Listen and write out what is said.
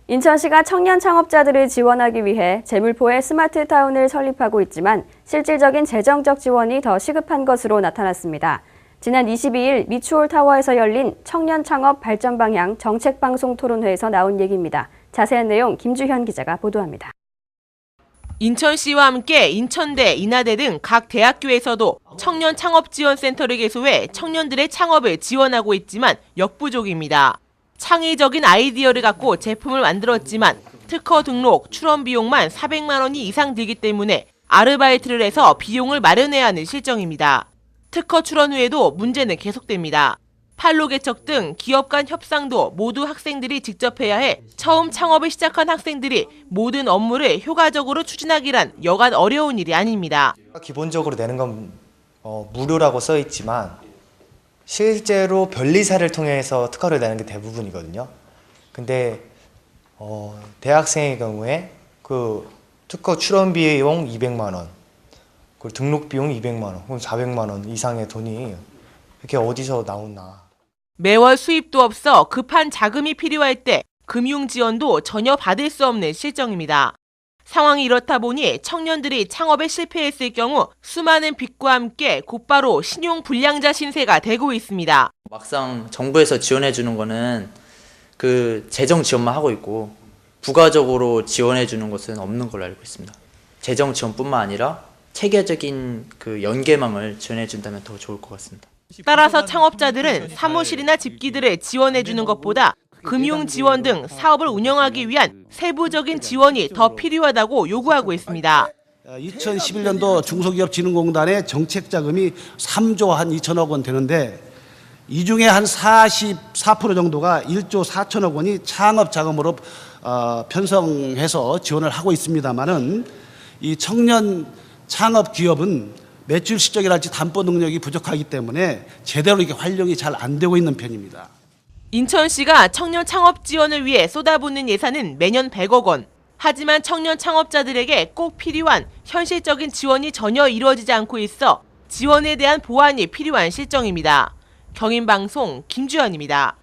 인천시가 청년 창업자들을 지원하기 위해 제물포에 스마트타운을 설립하고 있지만 실질적인 재정적 지원이 더 시급한 것으로 나타났습니다. 지난 22일 미추홀타워에서 열린 청년 창업 발전 방향 정책방송 토론회에서 나온 얘기입니다. 자세한 내용 김주현 기자가 보도합니다. 인천시와 함께 인천대, 인하대 등 각 대학교에서도 청년 창업지원센터를 개소해 청년들의 창업을 지원하고 있지만 역부족입니다. 창의적인 아이디어를 갖고 제품을 만들었지만 특허 등록, 출원 비용만 400만 원이 이상 들기 때문에 아르바이트를 해서 비용을 마련해야 하는 실정입니다. 특허 출원 후에도 문제는 계속됩니다. 판로 개척 등 기업 간 협상도 모두 학생들이 직접 해야 해 처음 창업을 시작한 학생들이 모든 업무를 효과적으로 추진하기란 여간 어려운 일이 아닙니다. 기본적으로 내는 건 무료라고 써 있지만 실제로 변리사를 통해서 특허를 내는 게 대부분이거든요. 근데 대학생의 경우에 그 특허 출원 비용 200만 원, 그리고 등록 비용 200만 원, 그럼 400만 원 이상의 돈이 이렇게 어디서 나오나. 매월 수입도 없어 급한 자금이 필요할 때 금융 지원도 전혀 받을 수 없는 실정입니다. 상황이 이렇다 보니 청년들이 창업에 실패했을 경우 수많은 빚과 함께 곧바로 신용 불량자 신세가 되고 있습니다. 막상 정부에서 지원해 주는 거는 그 재정 지원만 하고 있고 부가적으로 지원해 주는 것은 없는 걸로 알고 있습니다. 재정 지원뿐만 아니라 체계적인 그 연계망을 지원해 준다면 더 좋을 것 같습니다. 따라서 창업자들은 사무실이나 집기들을 지원해 주는 것보다 금융 지원 등 사업을 운영하기 위한 세부적인 지원이 더 필요하다고 요구하고 있습니다. 2011년도 중소기업진흥공단의 정책 자금이 3조 한 2천억 원 되는데 이 중에 한 44% 정도가 1조 4천억 원이 창업 자금으로 편성해서 지원을 하고 있습니다만은 이 청년 창업 기업은 매출 실적이랄지 담보 능력이 부족하기 때문에 제대로 이렇게 활용이 잘 안 되고 있는 편입니다. 인천시가 청년 창업 지원을 위해 쏟아붓는 예산은 매년 100억 원. 하지만 청년 창업자들에게 꼭 필요한 현실적인 지원이 전혀 이루어지지 않고 있어 지원에 대한 보완이 필요한 실정입니다. 경인방송 김주현입니다.